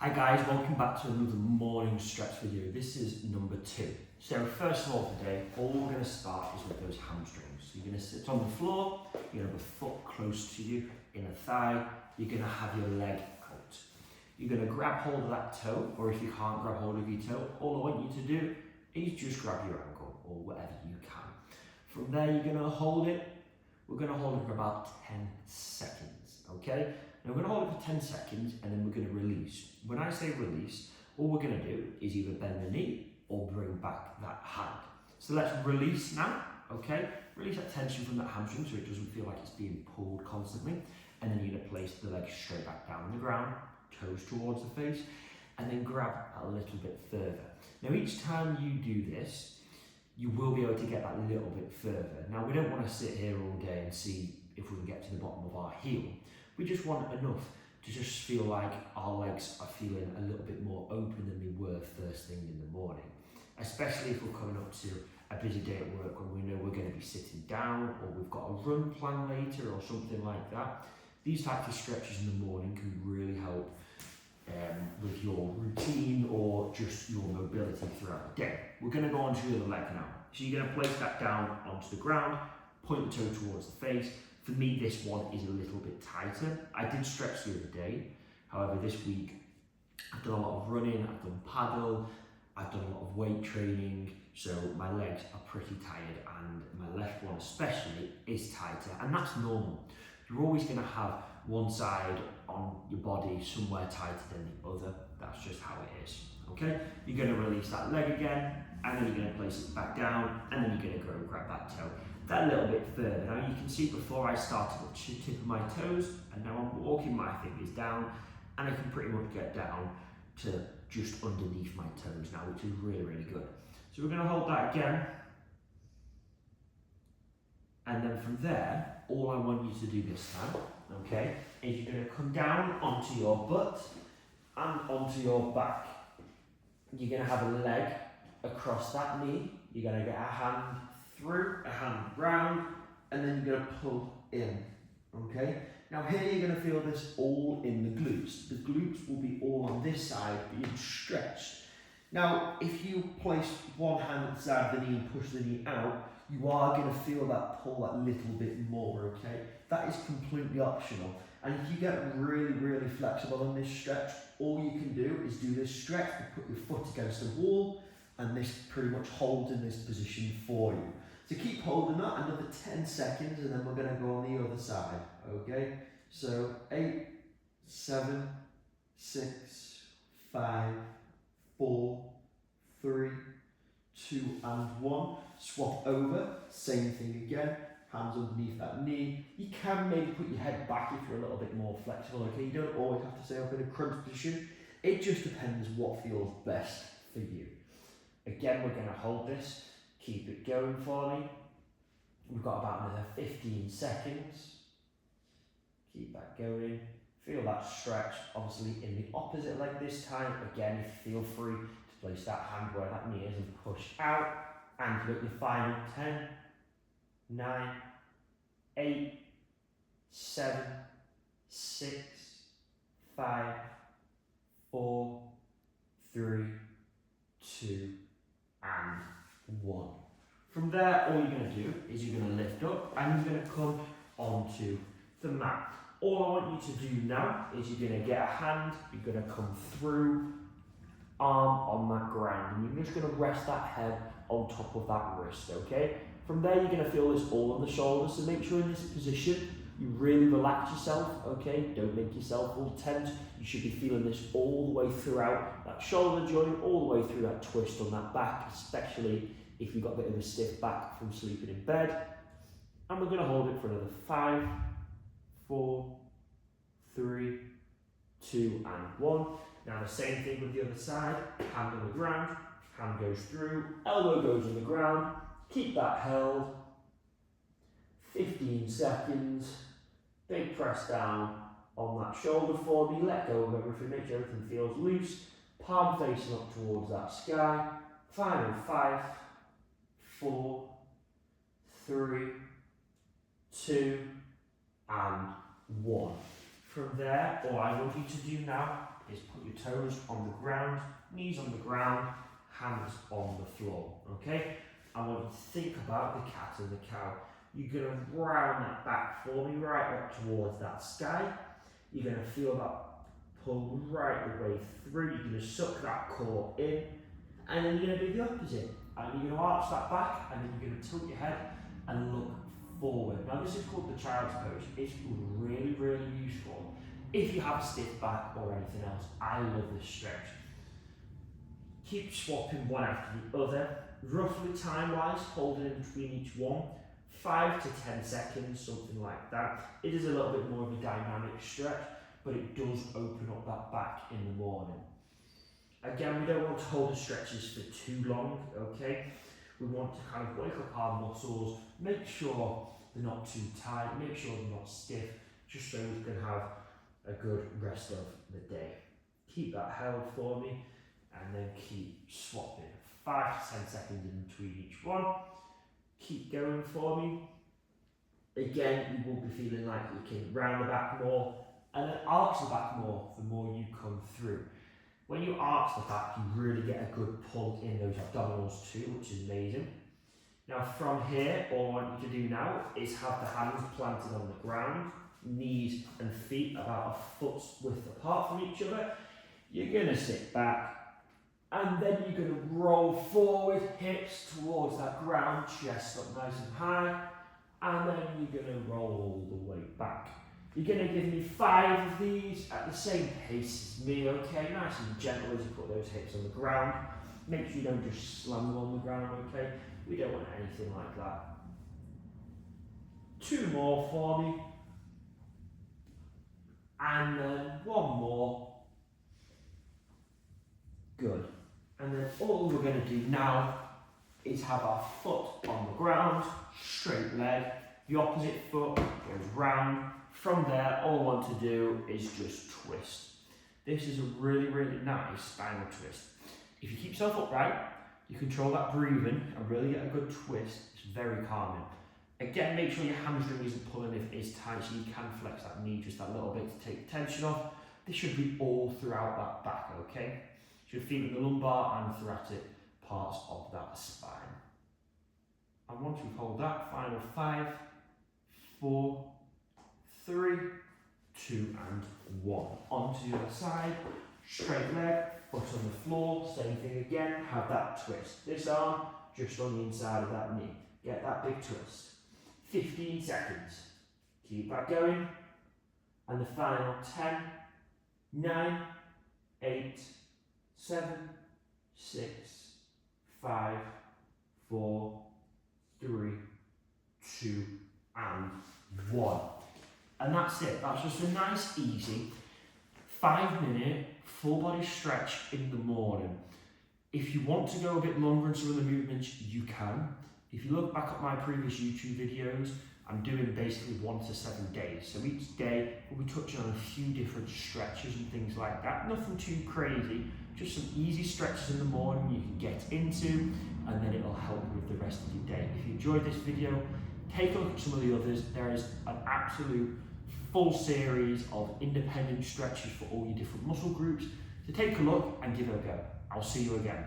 Hi guys, welcome back to another morning stretch video. This is number 2. So first of all today, all we're going to start is with those hamstrings. So you're going to sit on the floor, you're going to have a foot close to you, in a thigh, you're going to have your leg out. You're going to grab hold of that toe, or if you can't grab hold of your toe, all I want you to do is just grab your ankle, or whatever you can. From there you're going to hold it. We're going to hold it for about 10 seconds, okay? Now we're going to hold it for 10 seconds and then we're going to release. When I say release, all we're going to do is either bend the knee or bring back that hand. So let's release now, okay? Release that tension from that hamstring so it doesn't feel like it's being pulled constantly. And then you're going to place the leg straight back down on the ground, toes towards the face, and then grab a little bit further. Now each time you do this, you will be able to get that little bit further. Now we don't want to sit here all day and see if we can get to the bottom of our heel. We just want enough to just feel like our legs are feeling a little bit more open than they were first thing in the morning. Especially if we're coming up to a busy day at work when we know we're going to be sitting down or we've got a run plan later or something like that. These types of stretches in the morning can really help with your routine or just your mobility throughout the day. We're going to go on to the other leg now. So you're going to place that down onto the ground, point the toe towards the face. For me, this one is a little bit tighter. I did stretch the other day. However, this week, I've done a lot of running, I've done paddle, I've done a lot of weight training, so my legs are pretty tired and my left one especially is tighter, and that's normal. You're always going to have one side on your body somewhere tighter than the other. That's just how it is, okay? You're going to release that leg again, and then you're going to place it back down, and then you're going to go and grab that toe. That little bit further. Now you can see before I started at the tip of my toes, and now I'm walking my fingers down, and I can pretty much get down to just underneath my toes now, which is really, really good. So we're going to hold that again. And then from there, all I want you to do this time, okay, is you're going to come down onto your butt and onto your back. You're going to have a leg across that knee. You're going to get a hand through, a hand round, and then you're going to pull in, okay? Now here you're going to feel this all in the glutes. The glutes will be all on this side being stretched. Now, if you place one hand at the side of the knee and push the knee out, you are going to feel that pull that little bit more, okay? That is completely optional. And if you get really, really flexible on this stretch, all you can do is do this stretch and put your foot against the wall, and this pretty much holds in this position for you. So keep holding that another 10 seconds, and then we're going to go on the other side, okay? So 8, 7, 6, 5, 4, 3, 2, and 1. Swap over, same thing again, hands underneath that knee. You can maybe put your head back if you're a little bit more flexible, okay? You don't always have to stay up in a crunch position. It just depends what feels best for you. Again, we're going to hold this, keep it going for me. We've got about another 15 seconds. Keep that going. Feel that stretch, obviously in the opposite leg this time. Again, feel free to place that hand where that knee is and push out. And you've got your final 10, 9, 8, 7, 6, 5, 4, 3, 2, and 1. From there, all you're going to do is you're going to lift up and you're going to come onto the mat. All I want you to do now is you're going to get a hand, you're going to come through, arm on that ground, and you're just going to rest that head on top of that wrist, okay? From there, you're going to feel this all on the shoulders, so make sure in this position you really relax yourself, okay? Don't make yourself all tense. You should be feeling this all the way throughout that shoulder joint, all the way through that twist on that back, especially if you've got a bit of a stiff back from sleeping in bed. And we're going to hold it for another 5, 4, 3, 2, and 1. Now the same thing with the other side. Hand on the ground, hand goes through, elbow goes on the ground. Keep that held. 15 seconds. Big press down on that shoulder for me. Let go of everything, make sure everything feels loose. Palm facing up towards that sky. Final 5, 4, 3, 2, and 1. From there, all I want you to do now is put your toes on the ground, knees on the ground, hands on the floor, okay? I want you to think about the cat and the cow. You're going to round that back for me, right up towards that sky. You're going to feel that pull right the way through. You're going to suck that core in, and then you're going to do the opposite. And you're going to arch that back, and then you're going to tilt your head and look forward. Now this is called the child's pose. It's really, really useful if you have a stiff back or anything else. I love this stretch. Keep swapping one after the other, roughly time-wise, holding in between each one, 5 to 10 seconds, something like that. It is a little bit more of a dynamic stretch, but it does open up that back in the morning. Again, we don't want to hold the stretches for too long, okay? We want to kind of wake up our muscles, make sure they're not too tight, make sure they're not stiff, just so we can have a good rest of the day. Keep that held for me, and then keep swapping. 5 to 10 seconds in between each one. Keep going for me. Again, you will be feeling like you can round the back more, and then arch the back more the more you come through. When you arch the back, you really get a good pull in those abdominals too, which is amazing. Now from here, all I want you to do now is have the hands planted on the ground, knees and feet about a foot's width apart from each other. You're going to sit back, and then you're going to roll forward, hips towards that ground, chest up nice and high, and then you're going to roll all the way back. You're going to give me 5 of these at the same pace as me, okay? Nice and gentle as you put those hips on the ground. Make sure you don't just slam them on the ground, okay? We don't want anything like that. 2 more for me. And then 1 more. Good. And then all we're going to do now is have our foot on the ground, straight leg. The opposite foot goes round. From there, all I want to do is just twist. This is a really, really nice spinal twist. If you keep yourself upright, you control that breathing and really get a good twist. It's very calming. Again, make sure your hamstring isn't pulling if it is tight, so you can flex that knee just that little bit to take the tension off. This should be all throughout that back, okay? You should feel it in the lumbar and thoracic parts of that spine. And once we hold that, final 5, 4, 3, 2 and 1. Onto the other side, straight leg, foot on the floor, same thing again, have that twist. This arm just on the inside of that knee. Get that big twist. 15 seconds. Keep that going. And the final 10, 9, 8, 7, 6, 5, 4, 3, 2 and 1. And that's it. That's just a nice, easy 5-minute full body stretch in the morning. If you want to go a bit longer in some of the movements, you can. If you look back at my previous YouTube videos, I'm doing basically 1 to 7 days. So each day we'll be touching on a few different stretches and things like that. Nothing too crazy, just some easy stretches in the morning you can get into, and then it'll help with the rest of your day. If you enjoyed this video, take a look at some of the others. There is an absolute full series of independent stretches for all your different muscle groups. So take a look and give it a go. I'll see you again.